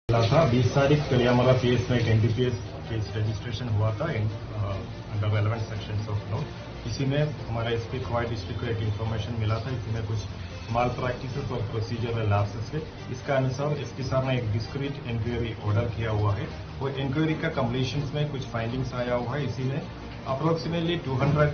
मिला था 20 तारीख कलियामला पीएस में एक एनडीपीएस केस रजिस्ट्रेशन हुआ था under relevant sections of law. इसी में हमारा एसपी खोवाई डिस्ट्रिक्ट को एक इन्फॉर्मेशन मिला था। इसी में कुछ माल प्रैक्टिसेस और प्रोसीजरल लैप्सेस है। इसका अनुसार एसपी साहब ने एक डिस्क्रीट इंक्वायरी ऑर्डर किया हुआ है। वो इंक्वायरी का कंप्लीशन में कुछ फाइंडिंग्स आया हुआ है। इसी में approximately 200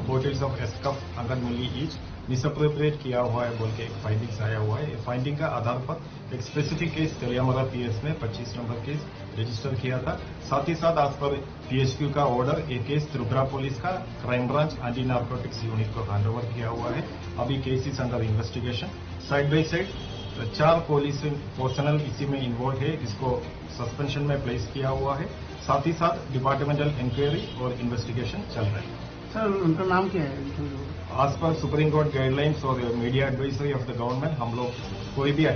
bottles of Eskuf 100 ml each misappropriate किया हुआ है बोल के एक फाइंडिंग्स आया हुआ है। फाइंडिंग का आधार पर एक स्पेसिफिक केस कलियामला पीएस में 25 नंबर केस रजिस्टर किया था। साथ ही साथ आज पर पीएचक्यू का ऑर्डर एक केस त्रिपुरा पुलिस का crime branch anti narcotics unit को हैंडओवर किया हुआ है। अभी case is under investigation. Side by side 4 police personal इसी में इन्वॉल्व है। इसको सस्पेंशन में प्लेस किया हुआ है। साथ ही साथ डिपार्टमेंटल इंक्वायरी और इन्वेस्टिगेशन चल रहा है। सर उनका नाम क्या है? आज पर सुप्रीम कोर्ट गाइडलाइंस और media advisory of the government हम लोग कोई भी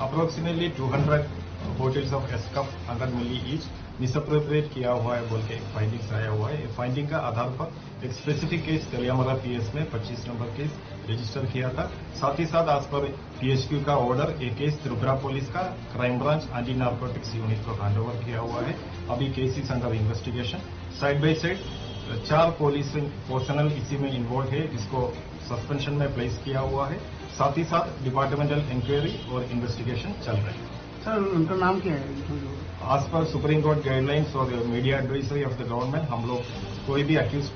approximately 200 bottles of Eskuf 100 ml each misappropriate किया हुआ है बोल के एक फाइंडिंग्स आया हुआ है। फाइंडिंग का आधार पर एक स्पेसिफिक केस तेलियामरा पीएस में 25 नंबर केस रजिस्टर किया था। साथ ही साथ आज पर पीएचक्यू का ऑर्डर एक केस त्रिपुरा पुलिस का crime branch anti narcotics unit को हैंडओवर किया हुआ है। अभी case is under investigation. Side by side 4 police personal इसी में इन्वॉल्व है, इसको सस्पेंशन में प्लेस किया हुआ है। साथ ही साथ डिपार्टमेंटल इंक्वायरी और इन्वेस्टिगेशन चल रही है। सर उनका नाम क्या है? आज पर सुप्रीम कोर्ट गाइडलाइंस और media advisory of the government हम लोग कोई भी अक्यूज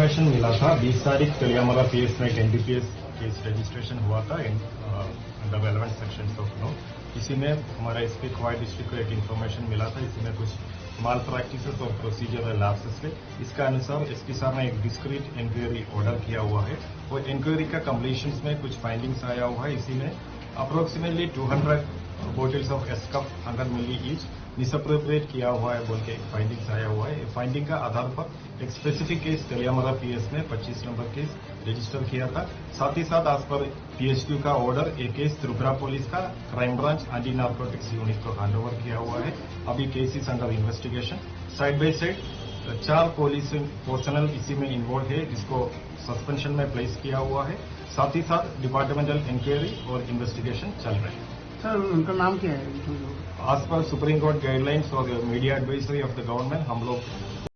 इंफॉर्मेशन मिला था 20 तारीख तेलियामाला पीएस में एक एनडीपीएस केस रजिस्ट्रेशन हुआ था under relevant sections of no. इसी में हमारा एसपी क्वाइट डिस्ट्रिक्ट को एक इंफॉर्मेशन मिला था। इसी में कुछ माल प्रैक्टिसेस और प्रोसीजरल लैप्सेस थे। इसका अनुसार एसपी साहब ने एक डिस्क्रीट इंक्वायरी ऑर्डर किया हुआ है और इंक्वायरी का कंप्लीशन में कुछ फाइंडिंग्स आया हुआ है। इसी में approximately 200 bottles of Eskuf 100 ml each misappropriate किया हुआ है बोल के एक फाइंडिंग्स आया हुआ है। फाइंडिंग का आधार पर एक स्पेसिफिक केस तेलियामाला पीएस में 25 नंबर केस रजिस्टर किया था। साथ ही साथ आज पर पीएचक्यू का ऑर्डर एक केस त्रिपुरा पुलिस का crime branch anti narcotics unit को हैंडओवर किया हुआ है। अभी case is under investigation. Side by side 4 police personal इसी में इन्वॉल्व है, जिसको सस्पेंशन में प्लेस किया हुआ है। साथ ही साथ डिपार्टमेंटल इंक्वायरी और इन्वेस्टिगेशन चल रही है। सर उनका नाम क्या है? आज पर सुप्रीम कोर्ट गाइडलाइंस और media advisory of the government हम लोग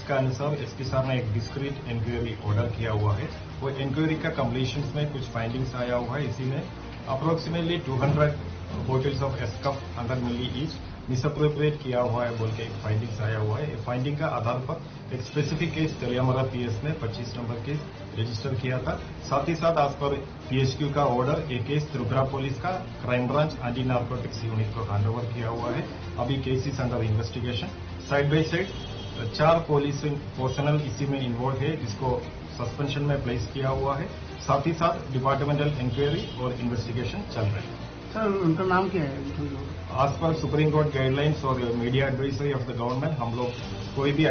जिसका अनुसार एसपी सर ने एक डिस्क्रीट इंक्वायरी ऑर्डर किया हुआ है। वो इंक्वायरी का कंप्लीशन में कुछ फाइंडिंग्स आया हुआ है। इसी में approximately 200 bottles of Eskuf 100 ml each misappropriate किया हुआ है बोल के एक फाइंडिंग्स आया हुआ है। फाइंडिंग का आधार पर एक स्पेसिफिक केस तेलियामरा पीएस में 25 नंबर केस रजिस्टर किया था। साथ ही साथ आज पर पीएचक्यू का ऑर्डर एक केस त्रिपुरा पुलिस का crime branch anti narcotics unit को हैंडओवर किया हुआ है। अभी case is under investigation. Side by side 4 police personal इसी में इन्वॉल्व है, जिसको सस्पेंशन में प्लेस किया हुआ है। साथ ही साथ डिपार्टमेंटल इंक्वायरी और इन्वेस्टिगेशन चल रही है। सर उनका नाम क्या है? आज पर सुप्रीम कोर्ट गाइडलाइंस और media advisory of the government हम लोग कोई भी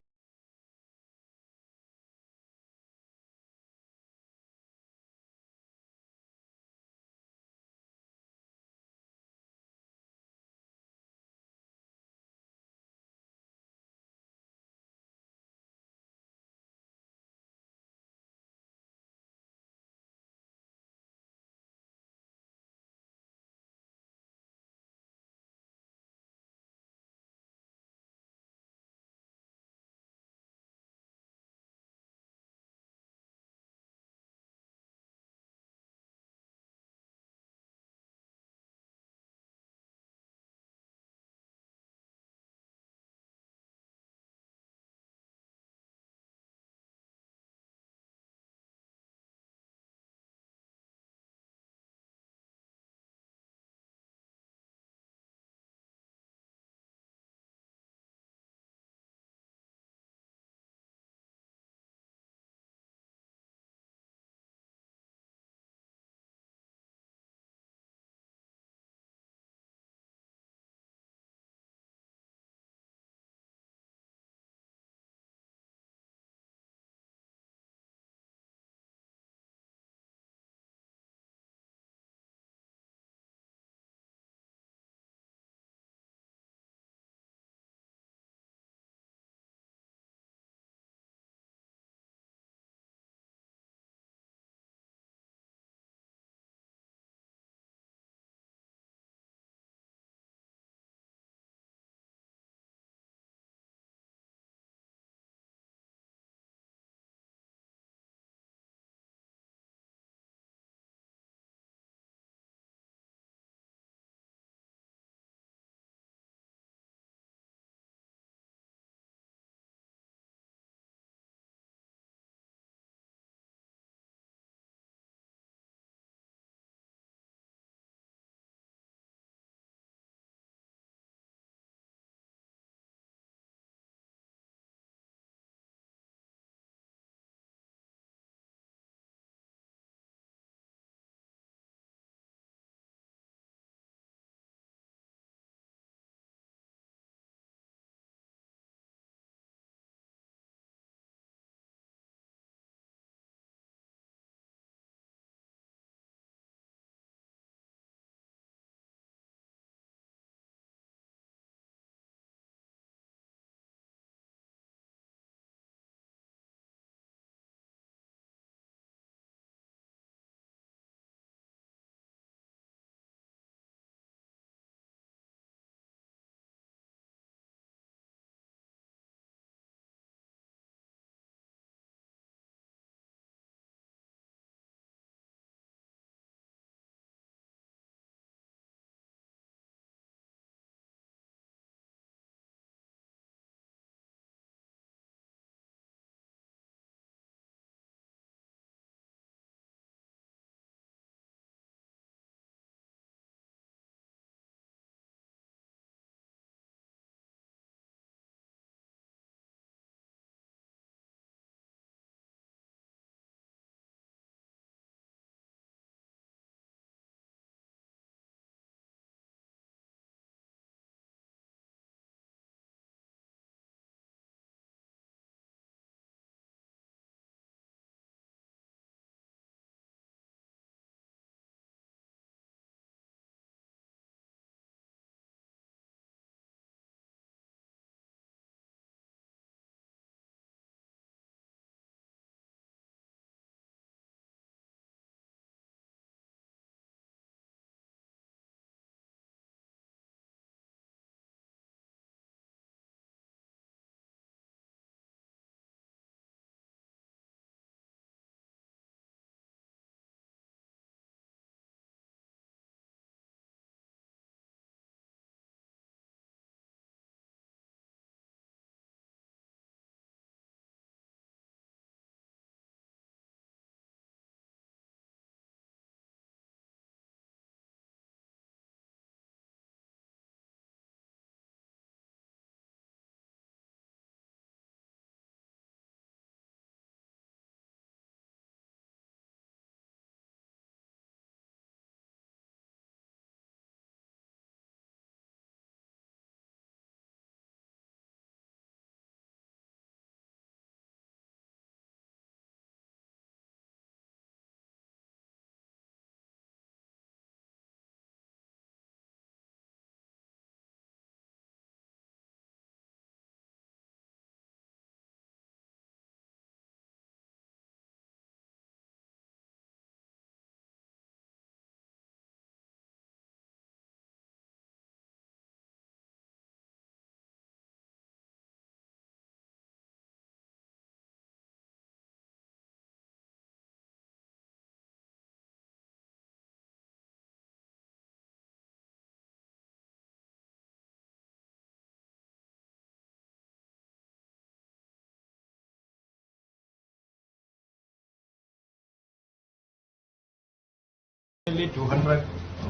nearly 200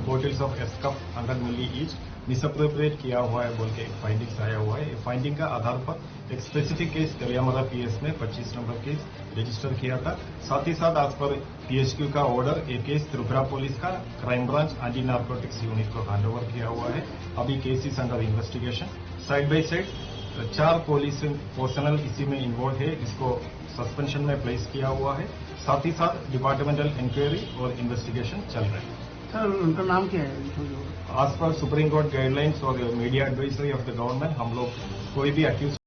bottles of Eskuf 100 ml each misappropriate किया हुआ है बोल के एक फाइंडिंग्स आया हुआ है। फाइंडिंग का आधार पर एक स्पेसिफिक केस कलियामरा पीएस में 25 नंबर केस रजिस्टर किया था। साथ ही साथ आज पर पीएचक्यू का ऑर्डर एक केस त्रिपुरा पुलिस का crime branch anti narcotics unit को हैंडओवर किया हुआ है। अभी case is under investigation. Side by side 4 police personal इसी में इन्वॉल्व है, इसको सस्पेंशन में प्लेस किया हुआ है। साथ ही साथ डिपार्टमेंटल इंक्वायरी और इन्वेस्टिगेशन चल रहा है। सर उनका नाम क्या है? आज पर सुप्रीम कोर्ट गाइडलाइंस और media advisory of the government हम लोग कोई भी अक्यूज